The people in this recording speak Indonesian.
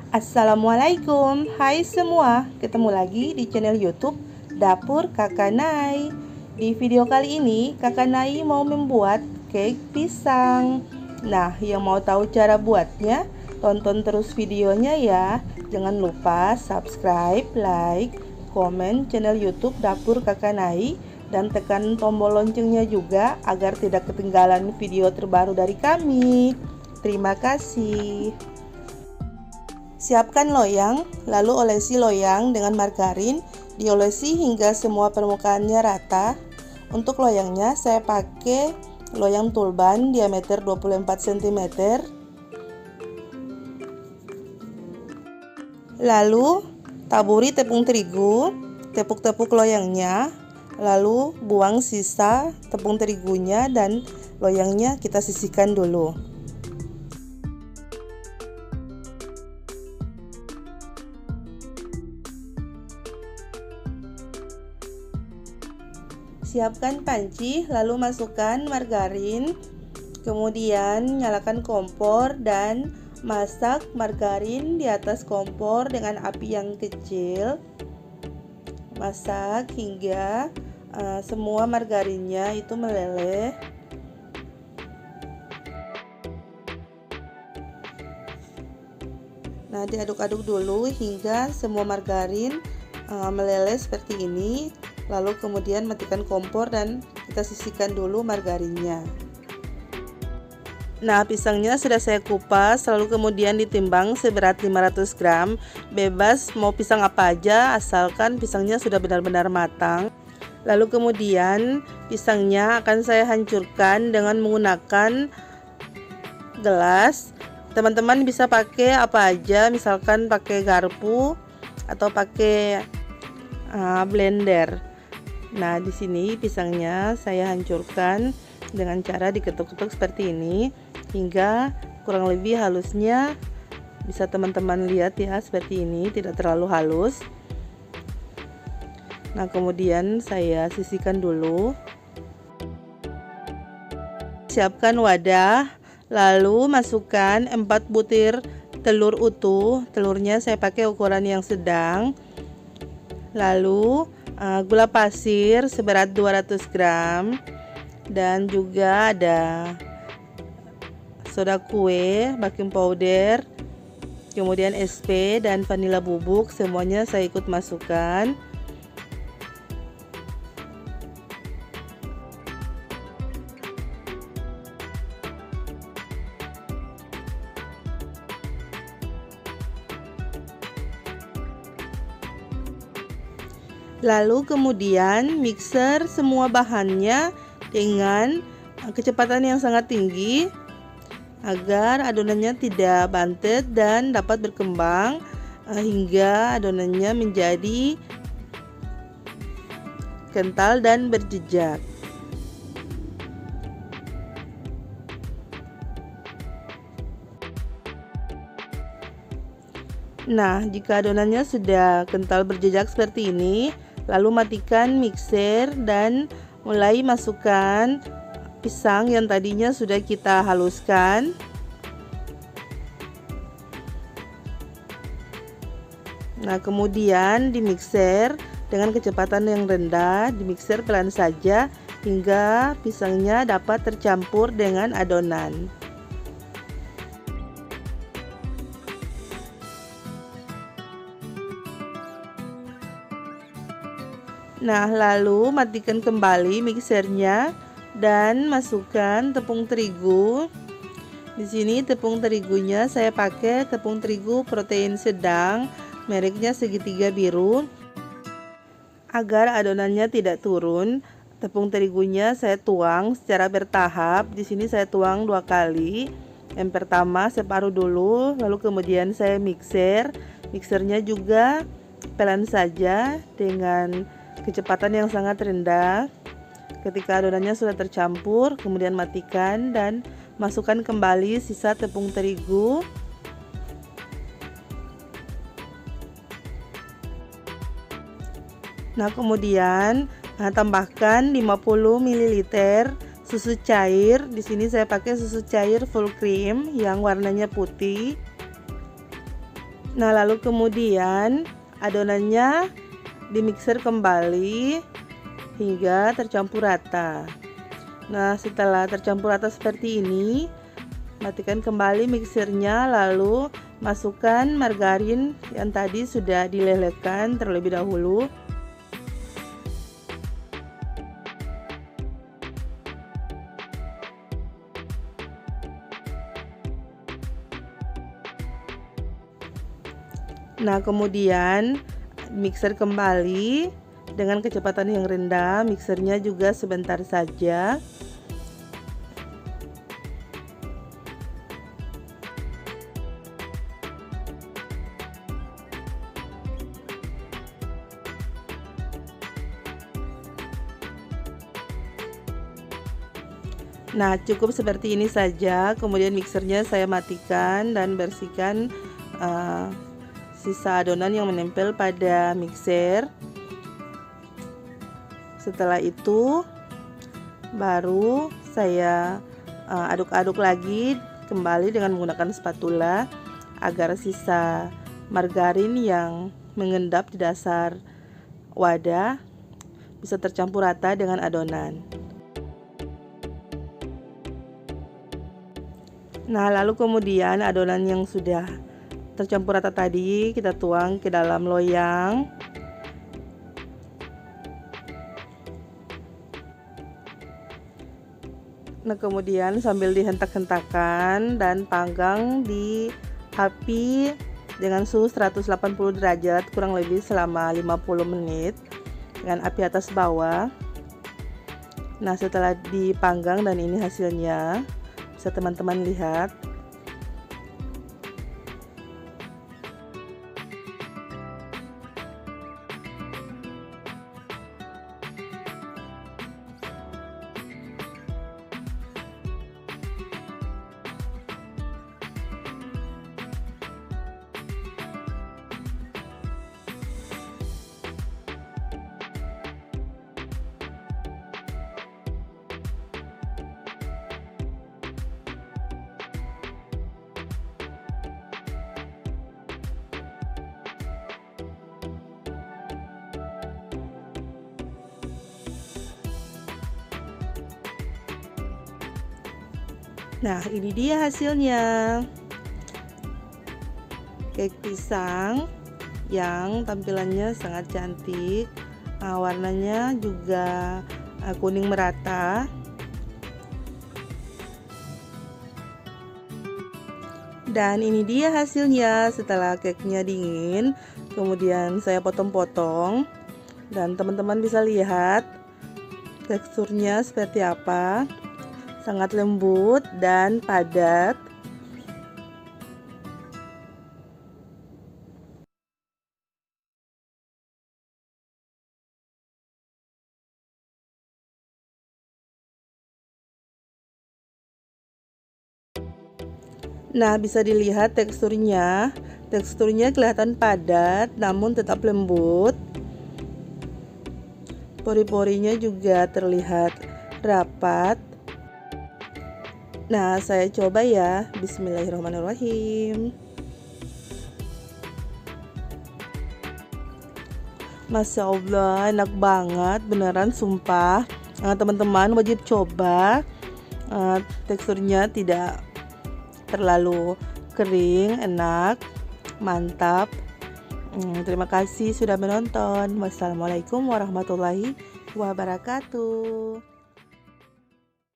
Assalamualaikum, hai semua, ketemu lagi di channel YouTube Dapur Kakak Nai. Di video kali ini Kakak Nai mau membuat cake pisang. Nah, yang mau tahu cara buatnya, tonton terus videonya ya. Jangan lupa subscribe, like, komen channel YouTube Dapur Kakak Nai, dan tekan tombol loncengnya juga agar tidak ketinggalan video terbaru dari kami. Terima kasih. Siapkan loyang, lalu olesi loyang dengan margarin, diolesi hingga semua permukaannya rata. Untuk loyangnya saya pakai loyang tulban diameter 24 cm. Lalu taburi tepung terigu, tepuk-tepuk loyangnya, lalu buang sisa tepung terigunya dan loyangnya kita sisihkan dulu. Siapkan panci, lalu masukkan margarin, kemudian nyalakan kompor dan masak margarin di atas kompor dengan api yang kecil. Masak hingga semua margarinnya itu meleleh. Nah, diaduk-aduk dulu hingga semua margarin meleleh seperti ini. Lalu kemudian matikan kompor dan kita sisihkan dulu margarinnya. Nah, pisangnya sudah saya kupas, lalu kemudian ditimbang seberat 500 gram. Bebas mau pisang apa aja, asalkan pisangnya sudah benar-benar matang. Lalu kemudian pisangnya akan saya hancurkan dengan menggunakan gelas. Teman-teman bisa pakai apa aja, misalkan pakai garpu atau pakai blender. Nah, di sini pisangnya saya hancurkan dengan cara diketuk-ketuk seperti ini hingga kurang lebih halusnya bisa teman-teman lihat ya, seperti ini, tidak terlalu halus. Nah, kemudian saya sisihkan dulu. Siapkan wadah, lalu masukkan 4 butir telur utuh. Telurnya saya pakai ukuran yang sedang. Lalu gula pasir seberat 200 gram dan juga ada soda kue, baking powder, kemudian SP dan vanila bubuk, semuanya saya ikut masukkan. Lalu kemudian mixer semua bahannya dengan kecepatan yang sangat tinggi agar adonannya tidak bantet dan dapat berkembang hingga adonannya menjadi kental dan berjejak. Nah, jika adonannya sudah kental berjejak seperti ini, lalu matikan mixer dan mulai masukkan pisang yang tadinya sudah kita haluskan. Nah, kemudian di mixer dengan kecepatan yang rendah, di mixer pelan saja hingga pisangnya dapat tercampur dengan adonan. Nah, lalu matikan kembali mixernya dan masukkan tepung terigu. Di sini tepung terigunya saya pakai tepung terigu protein sedang, mereknya segitiga biru. Agar adonannya tidak turun, tepung terigunya saya tuang secara bertahap. Di sini saya tuang 2 kali. Yang pertama separuh dulu, lalu kemudian saya mixer. Mixernya juga pelan saja dengan kecepatan yang sangat rendah. Ketika adonannya sudah tercampur, kemudian matikan dan masukkan kembali sisa tepung terigu. Nah, kemudian tambahkan 50 ml susu cair. Di sini saya pakai susu cair full cream yang warnanya putih. Nah, lalu kemudian adonannya dimixer kembali hingga tercampur rata. Nah, setelah tercampur rata seperti ini, matikan kembali mixernya, lalu masukkan margarin yang tadi sudah dilelehkan terlebih dahulu. Nah, kemudian mixer kembali dengan kecepatan yang rendah, mixernya juga sebentar saja. Nah, cukup seperti ini saja. Kemudian mixernya saya matikan dan bersihkan sisa adonan yang menempel pada mixer. Setelah itu baru saya aduk-aduk lagi kembali dengan menggunakan spatula agar sisa margarin yang mengendap di dasar wadah bisa tercampur rata dengan adonan. Nah, lalu kemudian adonan yang sudah tercampur rata tadi kita tuang ke dalam loyang. Nah, kemudian sambil dihentak-hentakan dan panggang di api dengan suhu 180 derajat kurang lebih selama 50 menit dengan api atas bawah. Nah, setelah dipanggang dan ini hasilnya, bisa teman-teman lihat. Nah, ini dia hasilnya. Cake pisang yang tampilannya sangat cantik. Warnanya juga kuning merata. Dan ini dia hasilnya setelah cake-nya dingin. Kemudian saya potong-potong dan teman-teman bisa lihat teksturnya seperti apa. Sangat lembut dan padat. Nah, bisa dilihat teksturnya. Teksturnya kelihatan padat namun tetap lembut. Pori-porinya juga terlihat rapat. Nah, saya coba ya. Bismillahirrahmanirrahim. Masya Allah, enak banget, beneran sumpah. Teman-teman wajib coba. Teksturnya tidak terlalu kering, enak, mantap. Terima kasih sudah menonton. Wassalamualaikum warahmatullahi wabarakatuh.